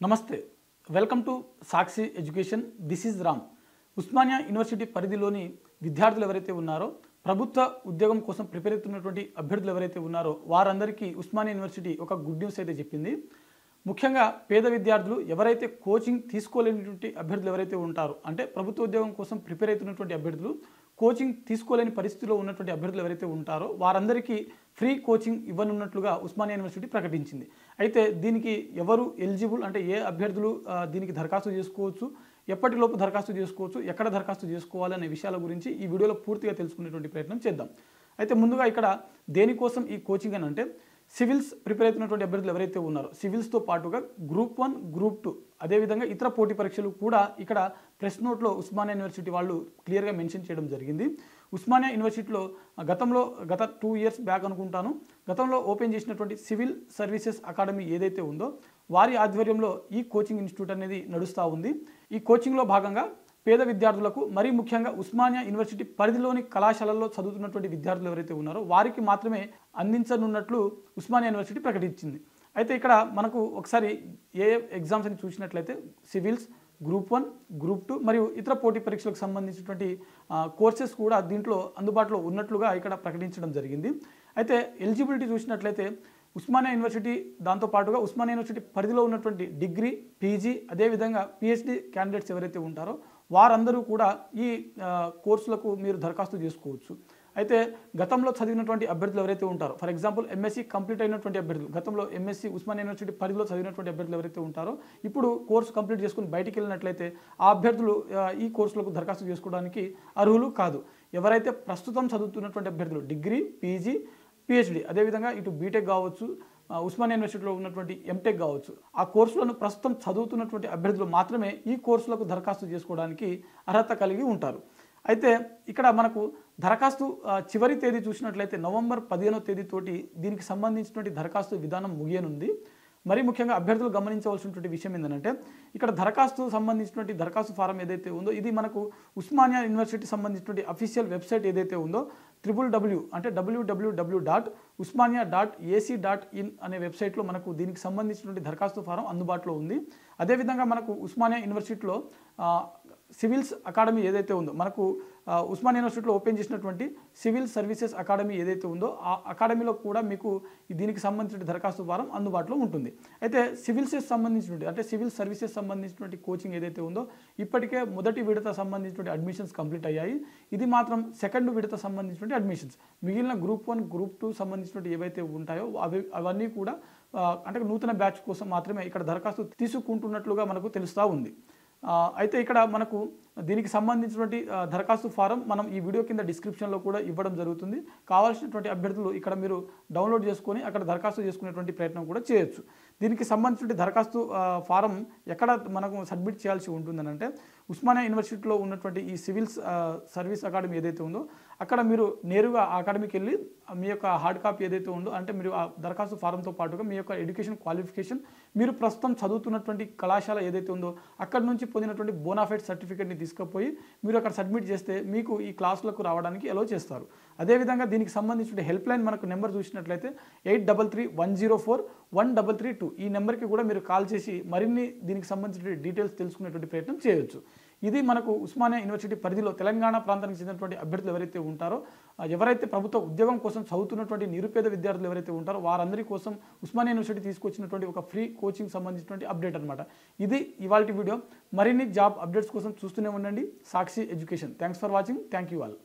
నమస్తే welcome to Sakshi education this is Ram Osmania university పరిధిలోని విద్యార్థులు ఎవరైతే ఉన్నారో ప్రభుత్వ ఉద్యోగం కోసం ప్రిపేర్ అవుతున్నటువంటి అభ్యర్థులు ఎవరైతే ఉన్నారో వారందరికీ ఉస్మానియా యూనివర్సిటీ ఒక గుడ్ న్యూస్ అయితే చెప్పింది. ముఖ్యంగా పేద విద్యార్థులు ఎవరైతే కోచింగ్ తీసుకోలేనటువంటి అభ్యర్థులు ఎవరైతే ఉంటారో అంటే ప్రభుత్వ ఉద్యోగం కోసం ప్రిపేర్ అవుతున్నటువంటి అభ్యర్థులు కోచింగ్ తీసుకోలేని పరిస్థితిలో ఉన్నటువంటి అభ్యర్థులు ఎవరైతే ఉంటారో వారందరికీ ఫ్రీ కోచింగ్ ఇవ్వనున్నట్లుగా ఉస్మానియా యూనివర్సిటీ ప్రకటించింది. అయితే దీనికి ఎవరు ఎలిజిబుల్ అంటే ఏ అభ్యర్థులు దీనికి దరఖాస్తు చేసుకోవచ్చు, ఎప్పటిలోపు దరఖాస్తు చేసుకోవచ్చు, ఎక్కడ దరఖాస్తు చేసుకోవాలి అనే విషయాల గురించి ఈ వీడియోలో పూర్తిగా తెలుసుకునేటువంటి ప్రయత్నం చేద్దాం. అయితే ముందుగా ఇక్కడ దేనికోసం ఈ కోచింగ్ అని అంటే సివిల్స్ ప్రిపేర్ అవుతున్నటువంటి అభ్యర్థులు ఎవరైతే ఉన్నారో సివిల్స్తో పాటుగా గ్రూప్ 1 గ్రూప్ 2 అదేవిధంగా ఇతర పోటీ పరీక్షలు కూడా ఇక్కడ ప్రెస్ నోట్లో ఉస్మానియా యూనివర్సిటీ వాళ్ళు క్లియర్గా మెన్షన్ చేయడం జరిగింది. ఉస్మానియా యూనివర్సిటీలో గత 2 ఇయర్స్ బ్యాక్ అనుకుంటాను గతంలో ఓపెన్ చేసినటువంటి సివిల్ సర్వీసెస్ అకాడమీ ఏదైతే ఉందో వారి ఆధ్వర్యంలో ఈ కోచింగ్ ఇన్స్టిట్యూట్ అనేది నడుస్తూ ఉంది. ఈ కోచింగ్లో భాగంగా పేద విద్యార్థులకు మరీ ముఖ్యంగా ఉస్మానియా యూనివర్సిటీ పరిధిలోని కళాశాలల్లో చదువుతున్నటువంటి విద్యార్థులు ఎవరైతే ఉన్నారో వారికి మాత్రమే అందించనున్నట్లు ఉస్మానియా యూనివర్సిటీ ప్రకటించింది. అయితే ఇక్కడ మనకు ఒకసారి ఏ ఎగ్జామ్స్ అని చూసినట్లయితే సివిల్స్, గ్రూప్ 1, గ్రూప్ 2 మరియు ఇతర పోటీ పరీక్షలకు సంబంధించినటువంటి కోర్సెస్ కూడా దీంట్లో అందుబాటులో ఉన్నట్లుగా ఇక్కడ ప్రకటించడం జరిగింది. అయితే ఎలిజిబిలిటీ చూసినట్లయితే ఉస్మానియా యూనివర్సిటీ దాంతోపాటుగా ఉస్మానియా యూనివర్సిటీ పరిధిలో ఉన్నటువంటి డిగ్రీ, పీజీ అదేవిధంగా పిహెచ్డి క్యాండిడేట్స్ ఎవరైతే ఉంటారో వారందరూ కూడా ఈ కోర్సులకు మీరు దరఖాస్తు చేసుకోవచ్చు. అయితే గతంలో చదివినటువంటి అభ్యర్థులు ఎవరైతే ఉంటారో ఫర్ ఎగ్జాంపుల్ ఎంఎస్సీ కంప్లీట్ అయినటువంటి అభ్యర్థులు గతంలో ఎంఎస్సీ ఉస్మానియా యూనివర్సిటీ పరిధిలో చదివినటువంటి అభ్యర్థులు ఎవరైతే ఉంటారో ఇప్పుడు కోర్సు కంప్లీట్ చేసుకుని బయటికి వెళ్ళినట్లయితే ఆ అభ్యర్థులు ఈ కోర్సులకు దరఖాస్తు చేసుకోవడానికి అర్హులు కాదు. ఎవరైతే ప్రస్తుతం చదువుతున్నటువంటి అభ్యర్థులు డిగ్రీ, పీజీ, పిహెచ్డి అదేవిధంగా ఇటు బీటెక్ కావచ్చు, ఉస్మానియా యూనివర్సిటీలో ఉన్నటువంటి ఎంటెక్ కావచ్చు ఆ కోర్సులను ప్రస్తుతం చదువుతున్నటువంటి అభ్యర్థులు మాత్రమే ఈ కోర్సులకు దరఖాస్తు చేసుకోవడానికి అర్హత కలిగి ఉంటారు. అయితే ఇక్కడ మనకు దరఖాస్తు చివరి తేదీ చూసినట్లయితే నవంబర్ 15వ తేదీతోటి దీనికి సంబంధించినటువంటి దరఖాస్తు విధానం ముగియనుంది. మరీ ముఖ్యంగా అభ్యర్థులు గమనించవలసినటువంటి విషయం ఏంటంటే ఇక్కడ దరఖాస్తు సంబంధించినటువంటి దరఖాస్తు ఫారం ఏదైతే ఉందో ఇది మనకు ఉస్మానియా యూనివర్సిటీ సంబంధించినటువంటి అఫీషియల్ వెబ్సైట్ ఏదైతే ఉందో www అంటే www.usmania.ac.in అనే వెబ్సైట్లో మనకు దీనికి సంబంధించినటువంటి దరఖాస్తు ఫారం అందుబాటులో ఉంది. అదేవిధంగా మనకు ఉస్మానియా యూనివర్సిటీలో సివిల్స్ అకాడమీ ఏదైతే ఉందో మనకు ఉస్మానియా యూనివర్సిటీలో ఓపెన్ చేసినటువంటి సివిల్ సర్వీసెస్ అకాడమీ ఏదైతే ఉందో ఆ అకాడమీలో కూడా మీకు దీనికి సంబంధించిన దరఖాస్తు ఫారం అందుబాటులో ఉంటుంది. అయితే సివిల్సెస్ సంబంధించినటువంటి అంటే సివిల్ సర్వీసెస్ సంబంధించినటువంటి కోచింగ్ ఏదైతే ఉందో ఇప్పటికే మొదటి విడత సంబంధించినటువంటి అడ్మిషన్స్ కంప్లీట్ అయ్యాయి. ఇది మాత్రం సెకండ్ విడత సంబంధించినటువంటి అడ్మిషన్స్ మిగిలిన గ్రూప్ 1, గ్రూప్ 2 సంబంధించినటువంటి ఏవైతే ఉంటాయో అవన్నీ కూడా అంటే నూతన బ్యాచ్ కోసం మాత్రమే ఇక్కడ దరఖాస్తు తీసుకుంటున్నట్లుగా మనకు తెలుస్తూ ఉంది. అయితే ఇక్కడ మనకు దీనికి సంబంధించినటువంటి దరఖాస్తు ఫారం మనం ఈ వీడియో కింద డిస్క్రిప్షన్లో కూడా ఇవ్వడం జరుగుతుంది. కావాల్సినటువంటి అభ్యర్థులు ఇక్కడ మీరు డౌన్లోడ్ చేసుకొని అక్కడ దరఖాస్తు చేసుకునేటువంటి ప్రయత్నం కూడా చేయొచ్చు. దీనికి సంబంధించిన దరఖాస్తు ఫారం ఎక్కడ మనకు సబ్మిట్ చేయాల్సి ఉంటుందని అంటే ఉస్మానియా యూనివర్సిటీలో ఉన్నటువంటి ఈ సివిల్స్ సర్వీస్ అకాడమీ ఏదైతే ఉందో అక్కడ మీరు నేరుగా ఆ అకాడమీకి వెళ్ళి మీ యొక్క హార్డ్ కాపీ ఏదైతే ఉందో అంటే మీరు ఆ దరఖాస్తు ఫారంతో పాటుగా మీ యొక్క ఎడ్యుకేషన్ క్వాలిఫికేషన్ మీరు ప్రస్తుతం చదువుతున్నటువంటి కళాశాల ఏదైతే ఉందో అక్కడ నుంచి పొందినటువంటి బోనాఫైడ్ సర్టిఫికేట్ని తీసుకుపోయి మీరు అక్కడ సబ్మిట్ చేస్తే మీకు ఈ క్లాసులకు రావడానికి అలౌ చేస్తారు. అదేవిధంగా దీనికి సంబంధించిన హెల్ప్ లైన్ మనకు నెంబర్ చూసినట్లయితే 8331041332 ఈ నెంబర్కి కూడా మీరు కాల్ చేసి మరిన్ని దీనికి సంబంధించిన డీటెయిల్స్ తెలుసుకునేటువంటి ప్రయత్నం చేయవచ్చు. ఇది మనకు ఉస్మానియా యూనివర్సిటీ పరిధిలో తెలంగాణ ప్రాంతానికి చెందినటువంటి అభ్యర్థులు ఎవరైతే ఉంటారో ఎవరైతే ప్రభుత్వ ఉద్యోగం కోసం చదువుతున్నటువంటి నిరుపేద విద్యార్థులు ఎవరైతే ఉంటారో వారందరి కోసం ఉస్మానియా యూనివర్సిటీ తీసుకొచ్చినటువంటి ఒక ఫ్రీ కోచింగ్ సంబంధించినటువంటి అప్డేట్ అనమాట. ఇది ఇవాల్టి వీడియో. మరిన్ని జాబ్ అప్డేట్స్ కోసం చూస్తూనే ఉండండి Sakshi education. Thanks for watching. Thank you all.